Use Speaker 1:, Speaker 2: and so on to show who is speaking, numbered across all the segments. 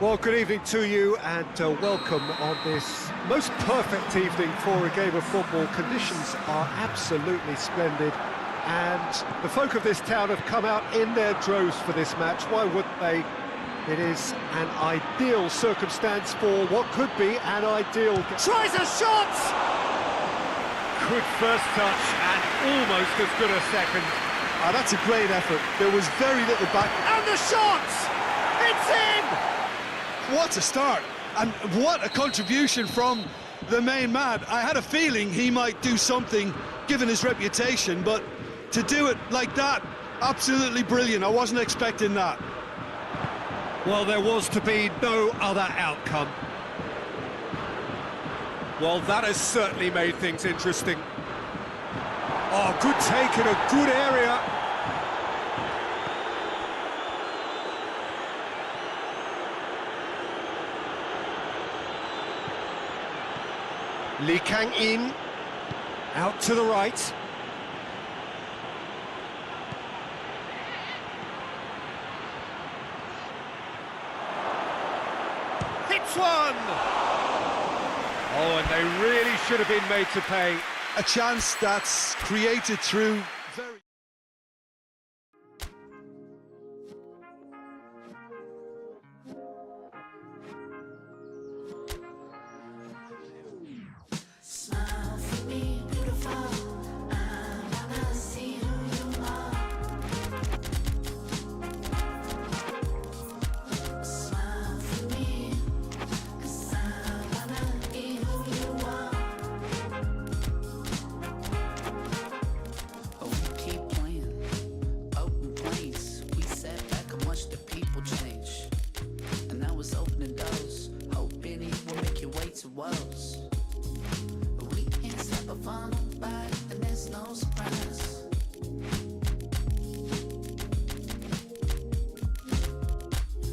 Speaker 1: Well, good evening to you and welcome on this most perfect evening for a game of football. Conditions are absolutely splendid and the folk of this town have come out in their droves for this match. Why wouldn't they? It is an ideal circumstance for what could be an ideal... Tries a shot! Good first touch and almost as good a second.
Speaker 2: That's a great effort. There was very little back.
Speaker 1: And the shot! It's in!
Speaker 2: What a start, and what a contribution from the main man. I had a feeling he might do something, given his reputation, but to do it like that, absolutely brilliant. I wasn't expecting that.
Speaker 1: Well, there was to be no other outcome. Well, that has certainly made things interesting. Oh, good take in a good area. Lee Kang-in, out to the right. Hits one! Oh, and the keeper, he knows what he's doing. It's in! What a Oh, and they really should have been made to pay.
Speaker 2: A chance that's created through very...
Speaker 3: Smile for me, beautiful. I wanna see who you are. Smile for me, 'cause I wanna be who you are. Oh, we keep playing open planes. We sat back and watched the people change, and now it's opening doors, hoping he will make your way to us. We can't stop a funnel by, and there's no surprise.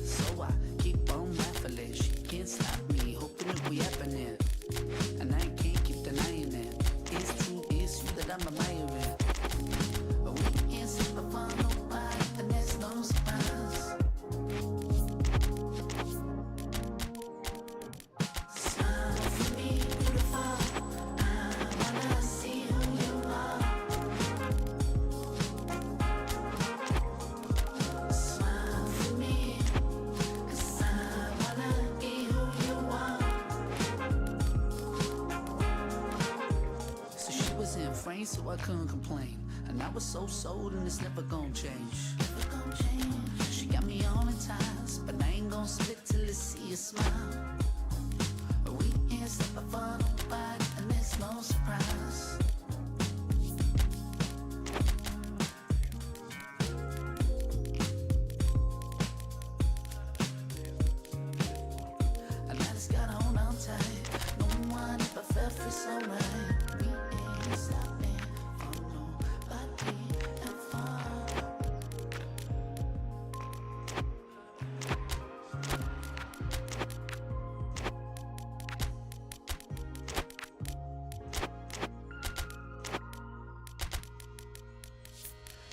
Speaker 3: So I keep on laughing, she can't stop me, hoping it will happening. And I can't keep denying it. It's true, it's you that I'm admiring. We can't stop a funnel by, and there's no surprise. Smile for me, beautiful. I wanna see who you are. Smile for me, 'cause I wanna be who you are. So she was in frame, so I couldn't complain. And I was so sold, and it's never gonna change. Never gonna change. She got me all in ties, but I ain't gonna split till I see a smile. We can't stop a funnel by, and there's no surprise. And I just gotta hold on tight. No one ever felt free so right. We ain't stopping for nobody ever.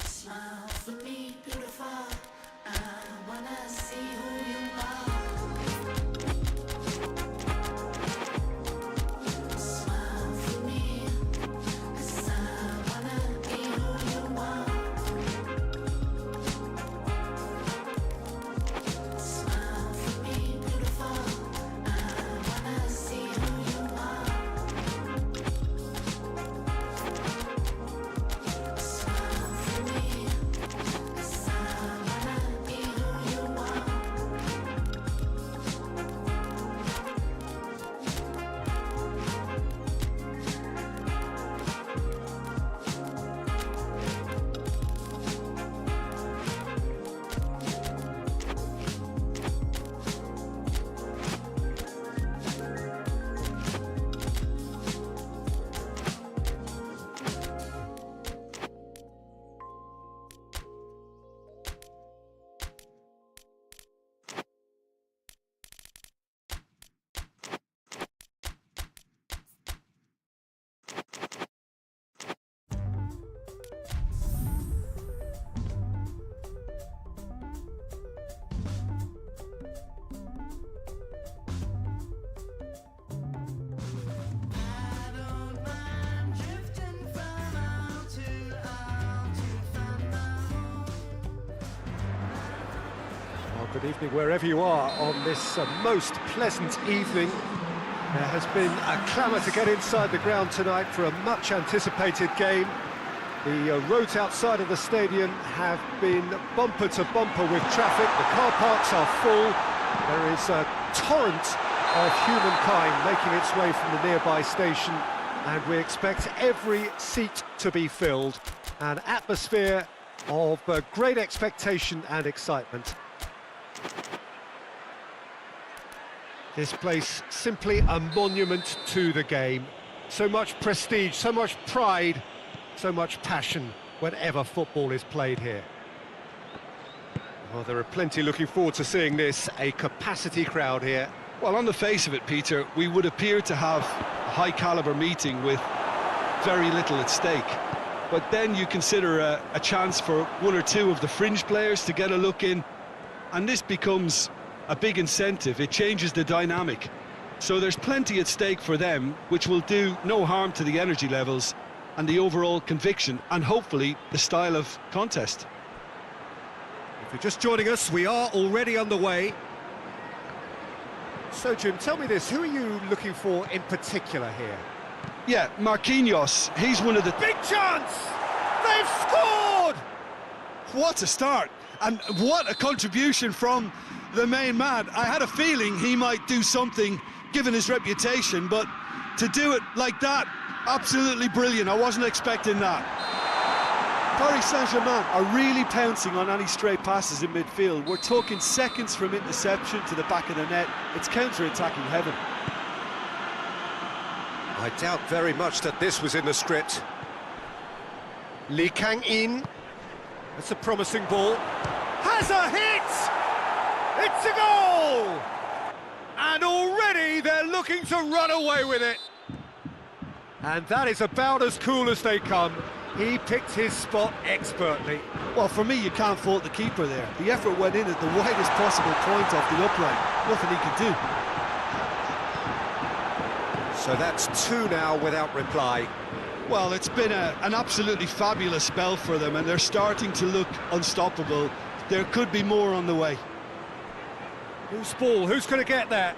Speaker 3: Smile for me, beautiful. I wanna see who you are. Smile for me, 'cause I wanna be who you are. Smile for me, beautiful. I wanna see who you are. Smile for me, 'cause I wanna be who you are.
Speaker 1: Well, good evening wherever you are on this most pleasant evening. There has been a clamour to get inside the ground tonight for a much anticipated game. The roads outside of the stadium have been bumper to bumper with traffic. The car parks are full. There is a torrent of humankind making its way from the nearby station, and we expect every seat to be filled. An atmosphere of great expectation and excitement. This place simply a monument to the game. So much prestige, so much pride, so much passion whenever football is played here. Well, there are plenty looking forward to seeing this, a capacity crowd here.
Speaker 2: Well, on the face of it, Peter, we would appear to have a high-caliber meeting with very little at stake. But then you consider a chance for one or two of the fringe players to get a look in, and this becomes a big incentive. It changes the dynamic. So there's plenty at stake for them, which will do no harm to the energy levels and the overall conviction and hopefully the style of contest.
Speaker 1: If you're just joining us, we are already underway. So, Jim, tell me this, who are you looking for in particular here?
Speaker 2: Yeah, Marquinhos, he's one of the...
Speaker 1: Big chance! They've scored!
Speaker 2: What a start! And what a contribution from the main man. I had a feeling he might do something, given his reputation, but to do it like that, absolutely brilliant. I wasn't expecting that. Paris Saint-Germain are really pouncing on any stray passes in midfield. We're talking seconds from interception to the back of the net. It's counter-attacking heaven.
Speaker 1: I doubt very much that this was in the script. Lee Kang-in. That's a promising ball. Has a hit! It's a goal! And already they're looking to run away with it. And that is about as cool as they come. He picked his spot expertly.
Speaker 2: Well, for me, you can't fault the keeper there. The effort went in at the widest possible point off the upright. Nothing he could do.
Speaker 1: So that's two now without reply.
Speaker 2: Well, it's been an absolutely fabulous spell for them, and they're starting to look unstoppable. There could be more on the way.
Speaker 1: Whose ball? Who's going to get that?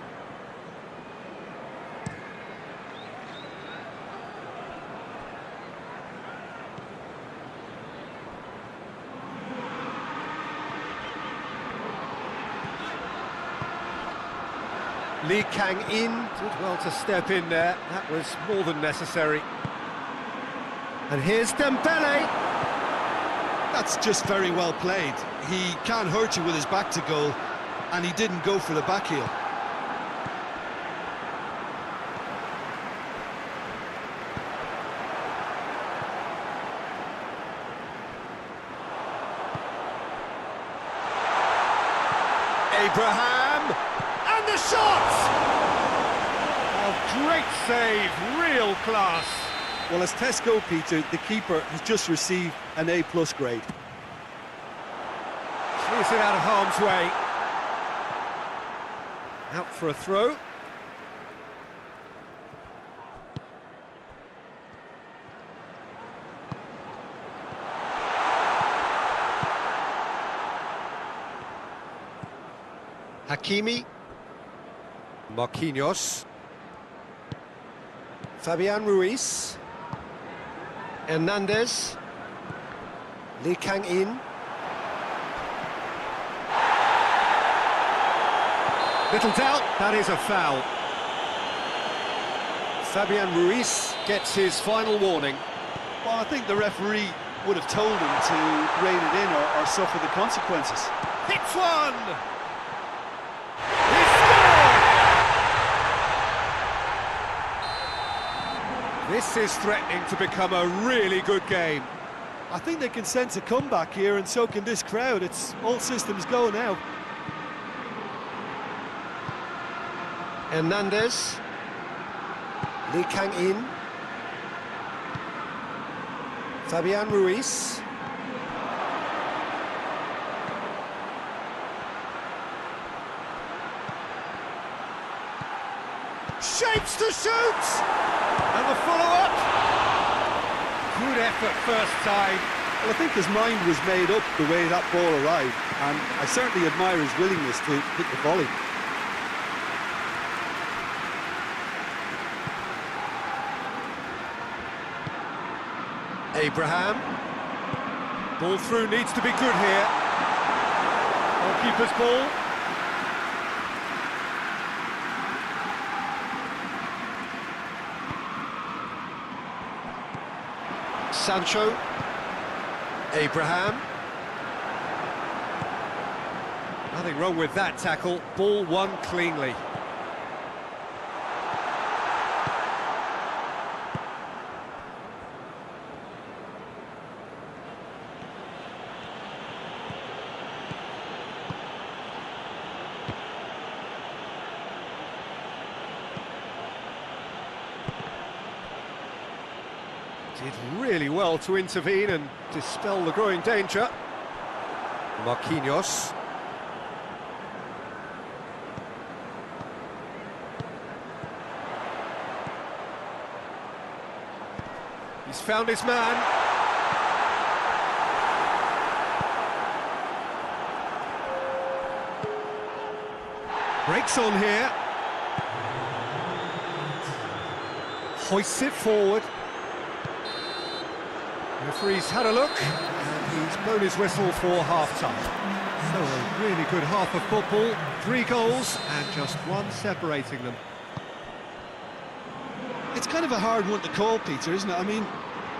Speaker 1: Lee Kang-in did well to step in there. That was more than necessary. And here's Dembele.
Speaker 2: That's just very well played. He can't hurt you with his back to goal, and he didn't go for the back heel.
Speaker 1: Abraham, and the shot! Oh, great save, real class.
Speaker 2: Well, as tests go, Peter, the keeper has just received an A+ grade.
Speaker 1: Clears it out of harm's way. Out for a throw. Hakimi. Marquinhos. Fabian Ruiz. Hernandez. Lee Kang-in. Little doubt, that is a foul. Fabian Ruiz gets his final warning.
Speaker 2: Well, I think the referee would have told him to rein it in or suffer the consequences.
Speaker 1: Hits one! He scored! This is threatening to become a really good game.
Speaker 2: I think they can sense a comeback here, and so can this crowd. It's all systems go now.
Speaker 1: Hernandez. Lee Kang-in. Fabian Ruiz. Shapes to shoot! And the follow-up. Good effort first time.
Speaker 2: Well, I think his mind was made up the way that ball arrived, and I certainly admire his willingness to hit the volley.
Speaker 1: Abraham. Ball through needs to be good here. Goalkeeper's ball. Sancho. Abraham. Nothing wrong with that tackle. Ball won cleanly. Did really well to intervene and dispel the growing danger. Marquinhos. He's found his man. Breaks on here. Hoists it forward. The referee's had a look, and he's blown his whistle for half-time. So a really good half of football, 3 goals, and just one separating them.
Speaker 2: It's kind of a hard one to call, Peter, isn't it? I mean,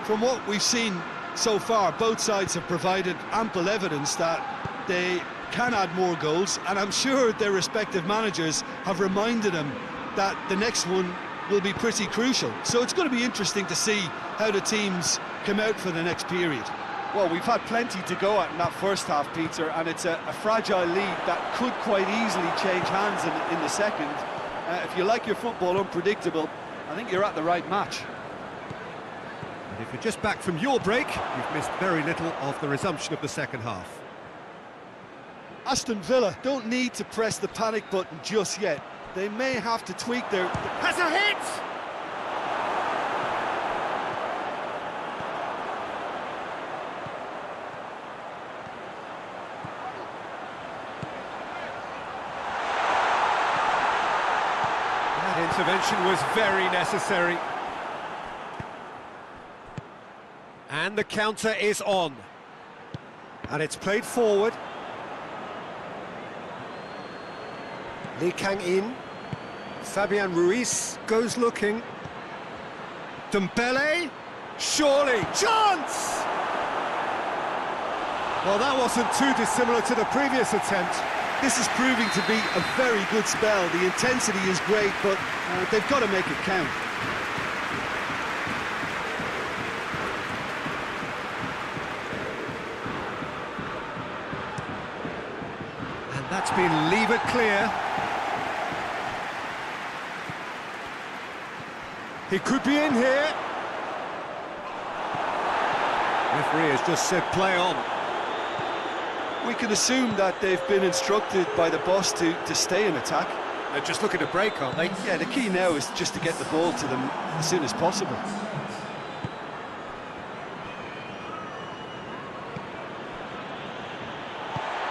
Speaker 2: from what we've seen so far, both sides have provided ample evidence that they can add more goals, and I'm sure their respective managers have reminded them that the next one will be pretty crucial. So it's going to be interesting to see how the teams come out for the next period.
Speaker 4: Well, we've had plenty to go at in that first half, Peter, and it's a fragile lead that could quite easily change hands in the second. If you like your football unpredictable, I think you're at the right match.
Speaker 1: And if you're just back from your break, you've missed very little of the resumption of the second half.
Speaker 2: Aston Villa don't need to press the panic button just yet. They may have to tweak their...
Speaker 1: Has a hit! That intervention was very necessary. And the counter is on. And it's played forward. Lee Kang-in. Fabian Ruiz goes looking. Dembele. Surely. Chance! Well, that wasn't too dissimilar to the previous attempt.
Speaker 2: This is proving to be a very good spell. The intensity is great, but they've got to make it count.
Speaker 1: And that's been levered clear. He could be in here. Referee has just said play on.
Speaker 2: We can assume that they've been instructed by the boss to stay in attack.
Speaker 1: They're just looking to break, aren't they?
Speaker 2: Yeah, the key now is just to get the ball to them as soon as possible.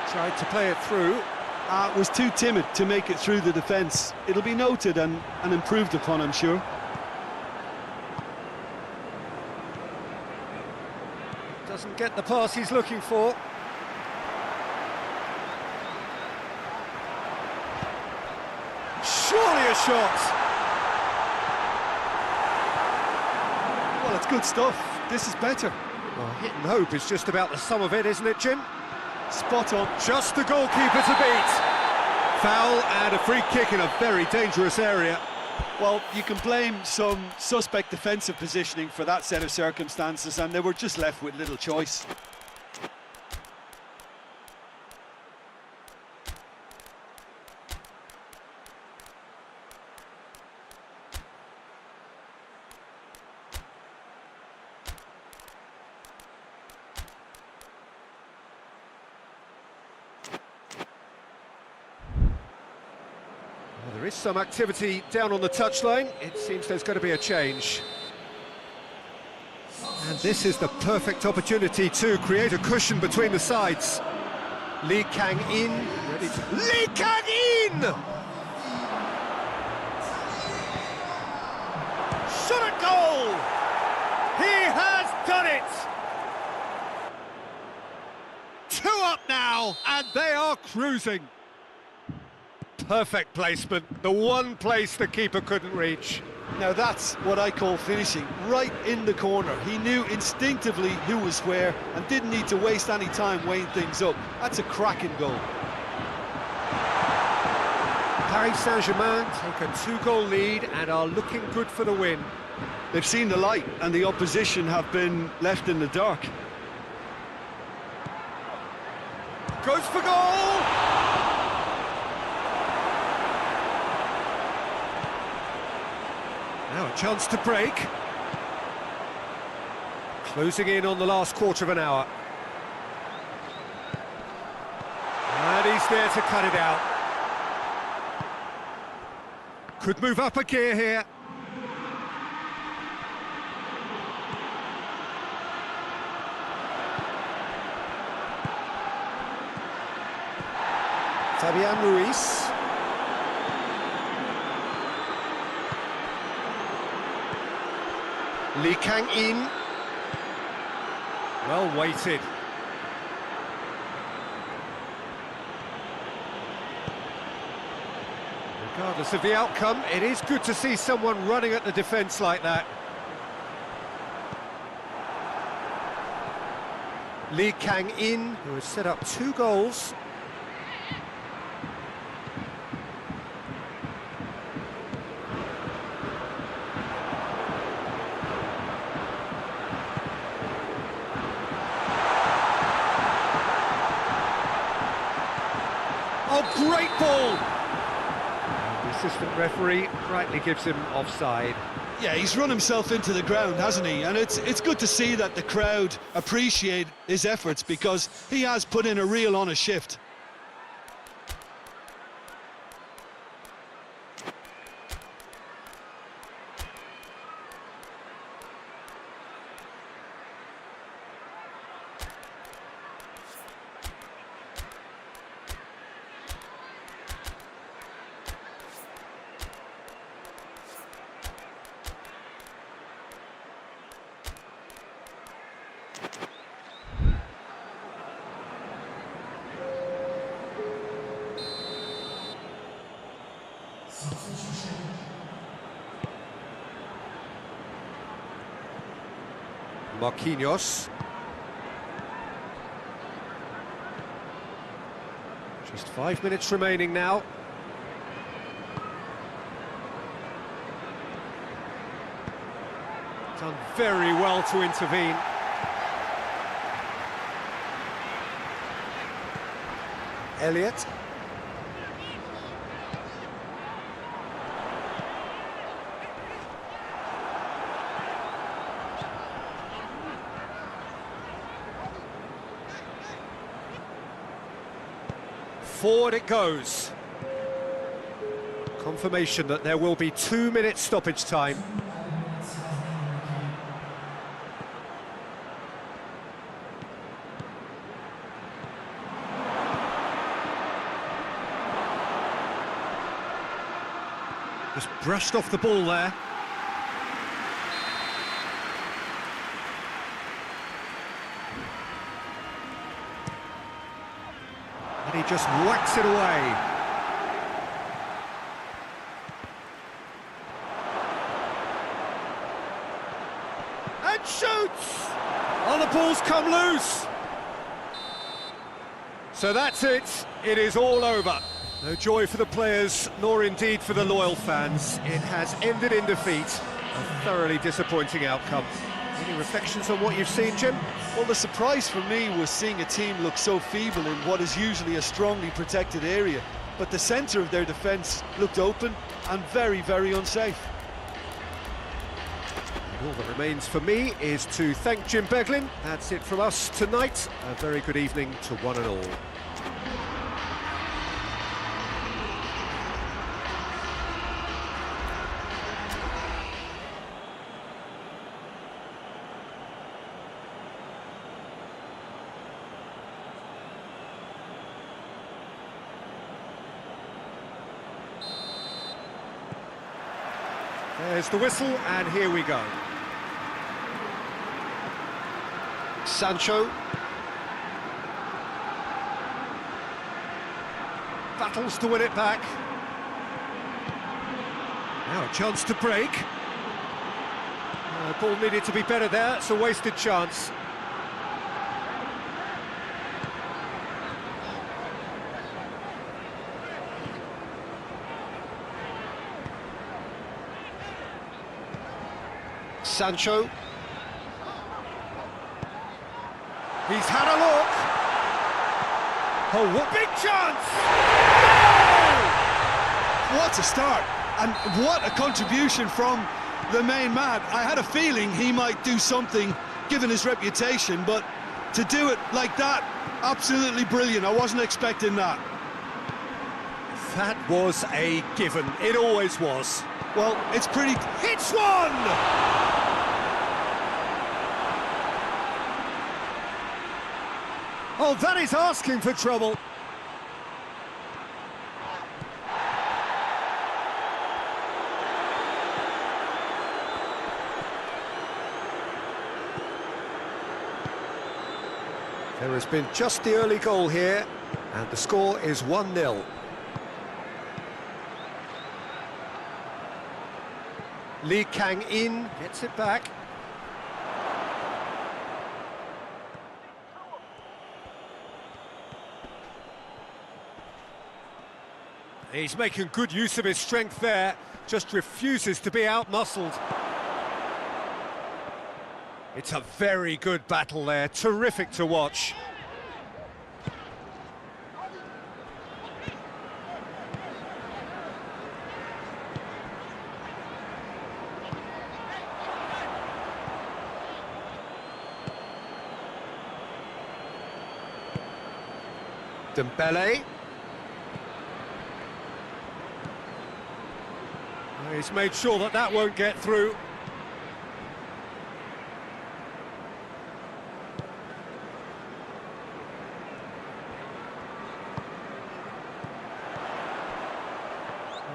Speaker 1: Tried to play it through.
Speaker 2: Was too timid to make it through the defence. It'll be noted and improved upon, I'm sure.
Speaker 1: Doesn't get the pass he's looking for. Surely a shot!
Speaker 2: Well, it's good stuff. This is better.
Speaker 1: Well, hit and hope is just about the sum of it, isn't it, Jim?
Speaker 2: Spot on.
Speaker 1: Just the goalkeeper to beat. Foul and a free kick in a very dangerous area.
Speaker 2: Well, you can blame some suspect defensive positioning for that set of circumstances, and they were just left with little choice.
Speaker 1: Well, there is some activity down on the touchline. It seems there's going to be a change. And this is the perfect opportunity to create a cushion between the sides. Lee Kang-in, ready to... Lee Kang-in! Shot a goal! He has done it! 2 up now, and they are cruising. Perfect placement, the one place the keeper couldn't reach.
Speaker 2: Now that's what I call finishing, right in the corner. He knew instinctively who was where and didn't need to waste any time weighing things up. That's a cracking goal.
Speaker 1: Paris Saint-Germain take a 2-goal lead and are looking good for the win.
Speaker 2: They've seen the light and the opposition have been left in the dark.
Speaker 1: Goes for goal! Now a chance to break. Closing in on the last quarter of an hour. And he's there to cut it out. Could move up a gear here. Fabian Ruiz. Lee Kang-in. Well weighted. Regardless of the outcome, it is good to see someone running at the defence like that. Lee Kang-in, who has set up 2 goals. Oh, great ball! And the assistant referee rightly gives him offside.
Speaker 2: Yeah, he's run himself into the ground, hasn't he? And it's good to see that the crowd appreciate his efforts, because he has put in a real honest shift.
Speaker 1: Marquinhos. Just 5 minutes remaining now. Done very well to intervene. Elliott. Forward it goes. Confirmation that there will be 2 minutes stoppage time. Just brushed off the ball there. And he just whacks it away. And shoots! Oh, the ball's come loose. So that's it. It is all over. No joy for the players, nor indeed for the loyal fans. It has ended in defeat. A thoroughly disappointing outcome. Any reflections on what you've seen, Jim?
Speaker 2: Well, the surprise for me was seeing a team look so feeble in what is usually a strongly protected area. But the centre of their defence looked open and very, very unsafe.
Speaker 1: And all that remains for me is to thank Jim Beglin. That's it from us tonight. A very good evening to one and all. There's the whistle, and here we go. Sancho. Battles to win it back. Now a chance to break. Ball needed to be better there, it's a wasted chance. Sancho. He's had a look. Oh, what big chance! Goal!
Speaker 2: What a start, and what a contribution from the main man. I had a feeling he might do something, given his reputation, but to do it like that, absolutely brilliant. I wasn't expecting that.
Speaker 1: That was a given. It always was.
Speaker 2: Well, it's pretty...
Speaker 1: Hits one! Oh, that is asking for trouble. There has been just the early goal here, and the score is 1-0. Lee Kang-in gets it back. He's making good use of his strength there, just refuses to be out-muscled. It's a very good battle there, terrific to watch. Dembele. He's made sure that that won't get through.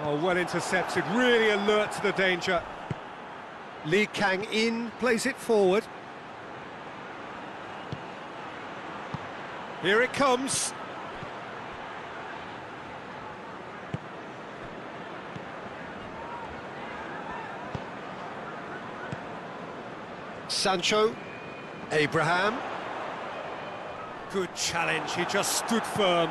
Speaker 1: Oh, well intercepted, really alert to the danger. Lee Kang-in plays it forward. Here it comes. Sancho, Abraham. Good challenge, he just stood firm.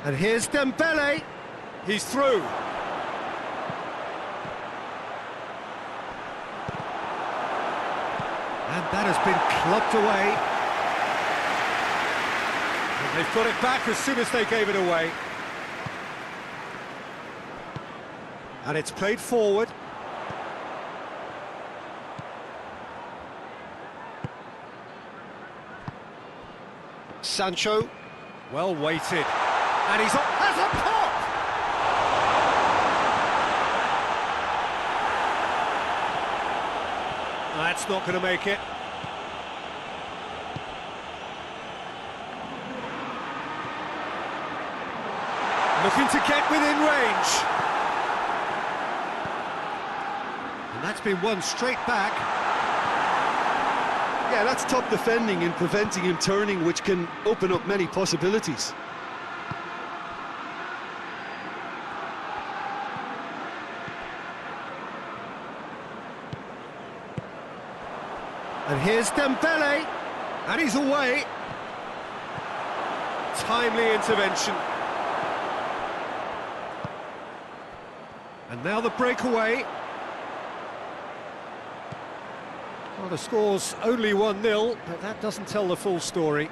Speaker 1: And here's Dembele. He's through. And that has been clubbed away. And they've got it back as soon as they gave it away. And it's played forward. Sancho, well weighted. And he's has a pop! That's not going to make it. Looking to get within range. And that's been won straight back.
Speaker 2: Yeah, that's top defending and preventing him turning, which can open up many possibilities.
Speaker 1: And here's Dembele, and he's away. Timely intervention. And now the breakaway. Well, the score's only 1-0, but that doesn't tell the full story.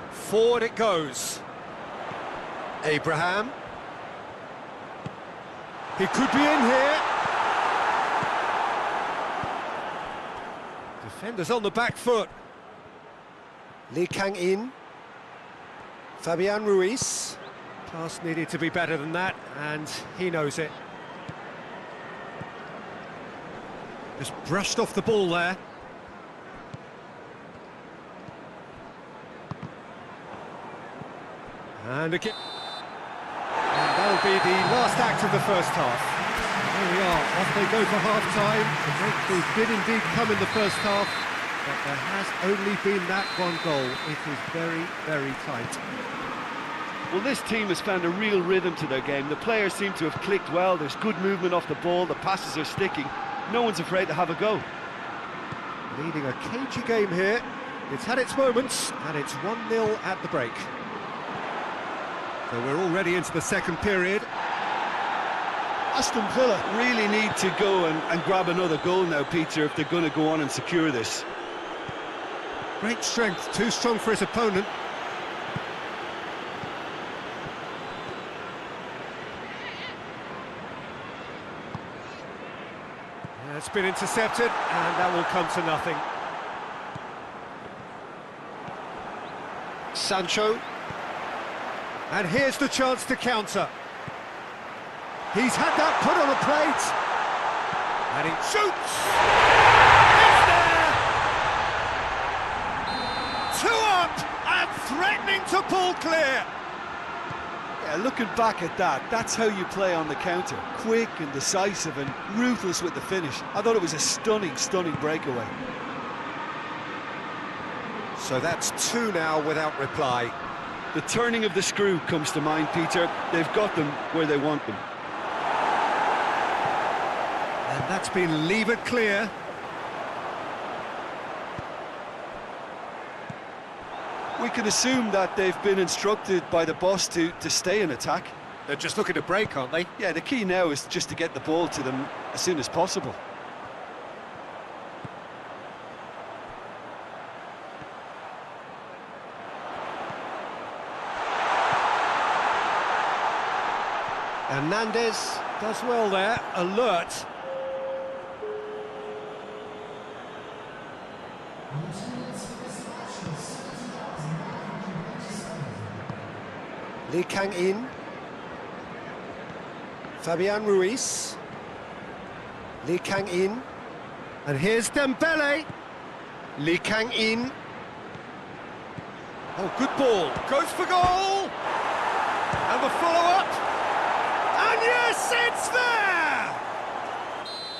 Speaker 1: Forward it goes. Abraham. He could be in here. Defenders on the back foot. Lee Kang-in. Fabian Ruiz. Pass needed to be better than that, and he knows it. Just brushed off the ball there. And again. And that'll be the last act of the first half. There we are, off they go for half-time. The breakthrough did indeed come in the first half, but there has only been that one goal. It is very, very tight.
Speaker 4: Well, this team has found a real rhythm to their game. The players seem to have clicked well. There's good movement off the ball. The passes are sticking. No one's afraid to have a go.
Speaker 1: Leading a cagey game here. It's had its moments, and it's 1-0 at the break. So we're already into the second period.
Speaker 2: Aston Villa really need to go and grab another goal now, Peter, if they're going to go on and secure this.
Speaker 1: Great strength, too strong for his opponent. It's been intercepted, and that will come to nothing. Sancho. And here's the chance to counter. He's had that put on a plate. And he shoots! It's there! 2 up and threatening to pull clear.
Speaker 4: Yeah, looking back at that, that's how you play on the counter. Quick and decisive and ruthless with the finish. I thought it was a stunning, stunning breakaway.
Speaker 1: So that's two now without reply.
Speaker 4: The turning of the screw comes to mind, Peter. They've got them where they want them.
Speaker 1: And that's been levered clear.
Speaker 4: We can assume that they've been instructed by the boss to stay in attack.
Speaker 1: They're just looking to break, aren't they?
Speaker 4: Yeah, the key now is just to get the ball to them as soon as possible.
Speaker 1: Hernandez does well there, alert. Lee Kang-in. Fabian Ruiz. Lee Kang-in. And here's Dembele. Lee Kang-in. Oh, good ball. Goes for goal. And the follow-up. And yes, it's there!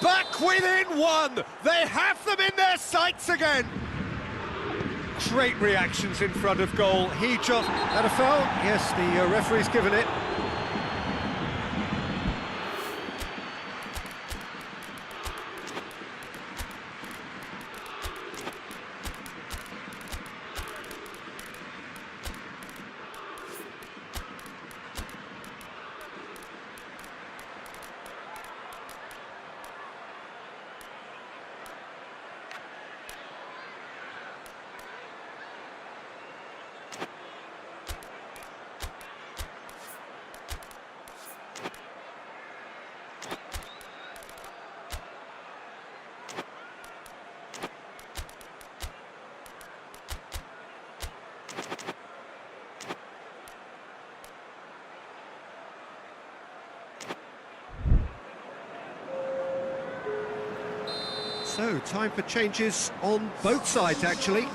Speaker 1: Back within one. They have them in their sights again. Great reactions in front of goal. He just had a foul. Yes, the referee's given it. So, time for changes on both sides, actually.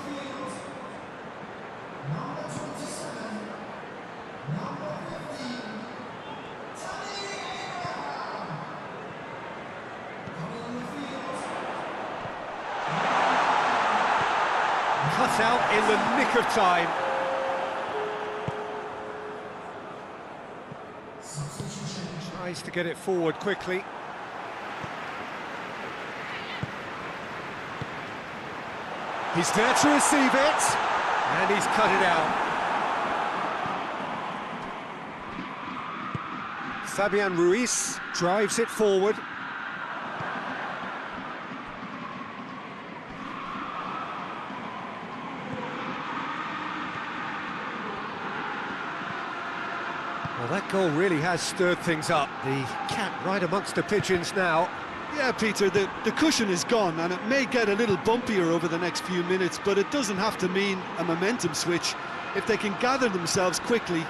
Speaker 1: Cut out in the nick of time. Tries to get it forward quickly. He's there to receive it, and he's cut it out. Fabian Ruiz drives it forward. Well, that goal really has stirred things up. The cat right amongst the pigeons now.
Speaker 4: Yeah, Peter, the cushion is gone, and it may get a little bumpier over the next few minutes, but it doesn't have to mean a momentum switch. If they can gather themselves quickly,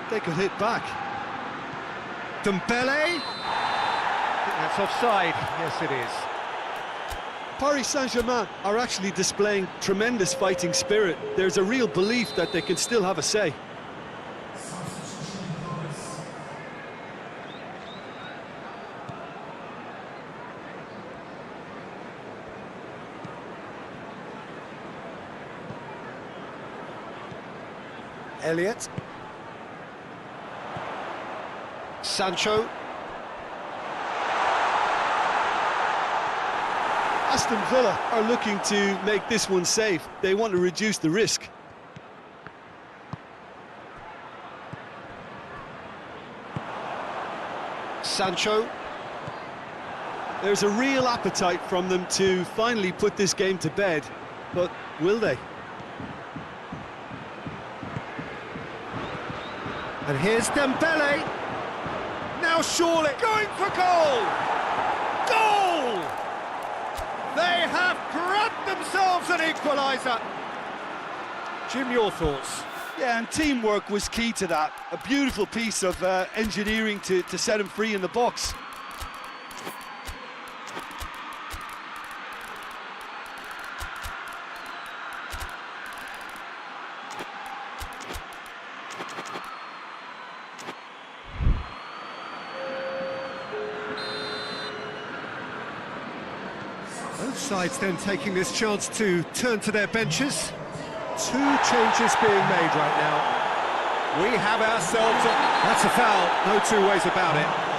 Speaker 4: they could hit back.
Speaker 1: Dembele? I think that's offside. Yes, it is.
Speaker 4: Paris Saint-Germain are actually displaying tremendous fighting spirit. There's a real belief that they can still have a say.
Speaker 1: Elliott. Sancho.
Speaker 4: Aston Villa are looking to make this one safe. They want to reduce the risk.
Speaker 1: Sancho.
Speaker 4: There's a real appetite from them to finally put this game to bed, but will they?
Speaker 1: And here's Dembele. Now surely going for goal! Goal! They have grabbed themselves an equaliser. Jim, your thoughts?
Speaker 4: Yeah, and teamwork was key to that. A beautiful piece of engineering to set him free in the box.
Speaker 1: sides then taking this chance to turn to their benches. Two changes being made right now. We have ourselves a... That's a foul, no two ways about it.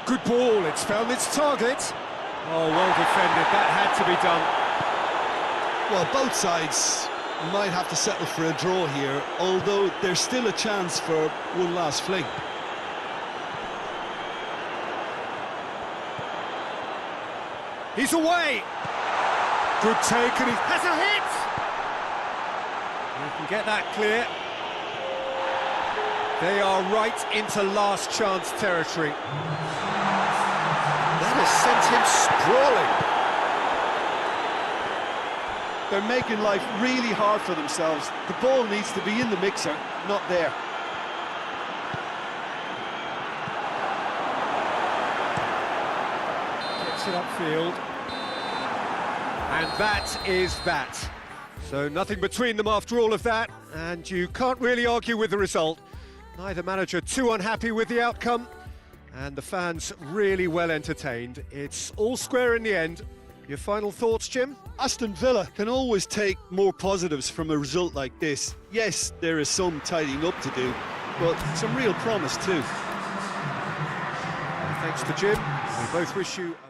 Speaker 1: Good ball, it's found its target. Oh, well defended, that had to be done.
Speaker 2: Well, both sides might have to settle for a draw here, although there's still a chance for one last fling.
Speaker 1: He's away! Good take, and he has a hit! You can get that clear. They are right into last chance territory. That has sent him sprawling.
Speaker 4: They're making life really hard for themselves. The ball needs to be in the mixer, not there.
Speaker 1: Gets it upfield. And that is that. So nothing between them after all of that, and you can't really argue with the result. Neither manager too unhappy with the outcome, and the fans really well entertained. It's all square in the end. Your final thoughts, Jim?
Speaker 2: Aston Villa can always take more positives from a result like this. Yes, there is some tidying up to do, but some real promise too.
Speaker 1: Thanks to Jim. We both wish you a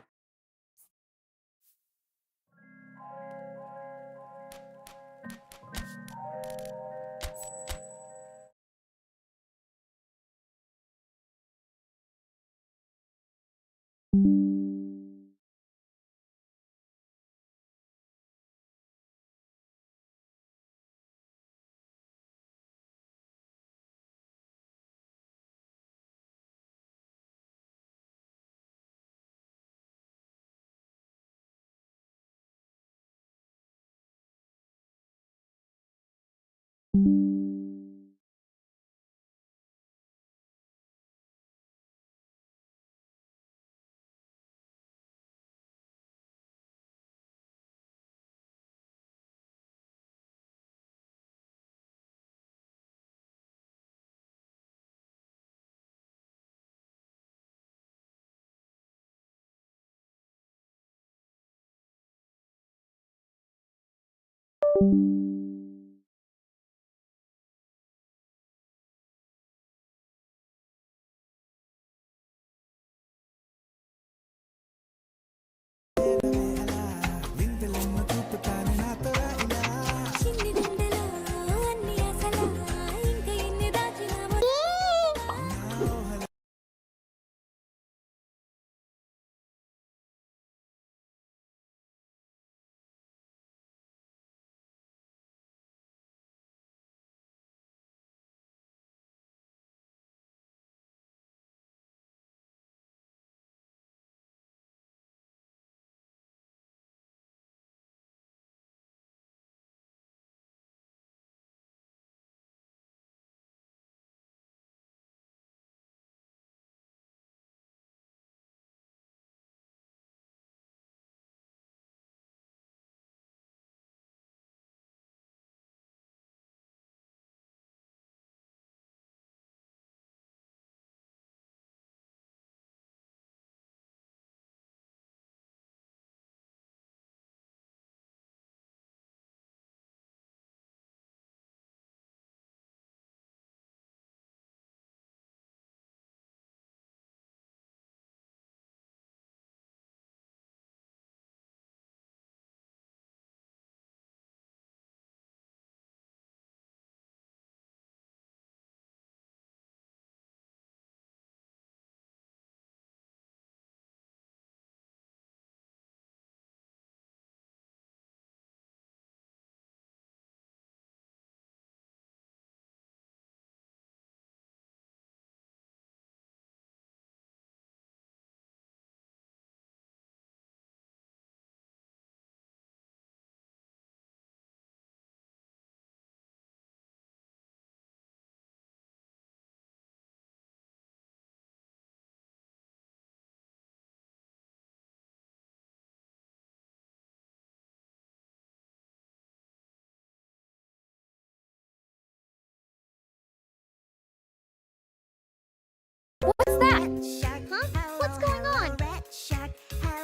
Speaker 5: Huh? What's going on?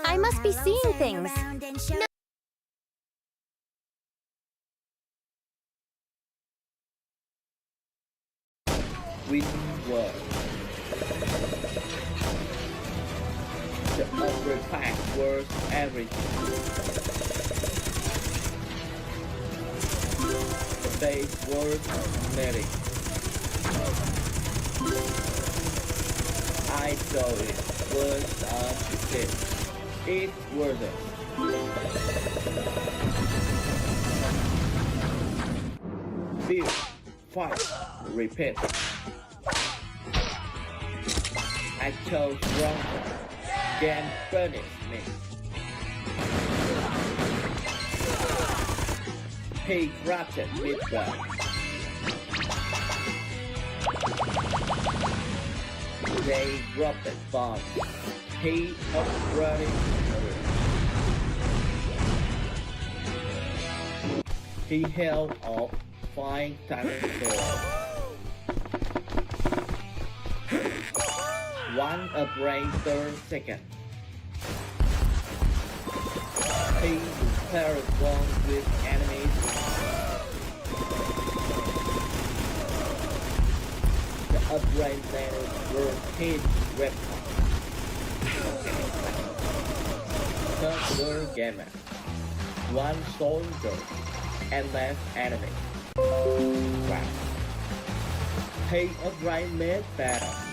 Speaker 5: I must be seeing things. No.
Speaker 6: Windward. The upper pack was everything. The base was medic. I saw it was a ship. It wasn't. Build, fight, repeat. I chose wrong. Then punish me. He grabbed me back. They dropped the bomb. He was running away. He held off 5 times more. One a brain 3rd second. He repaired one with enemies. The upbrain later were his weapon. Third gamer. One soldier and less enemy. Wow. He upbrain made better.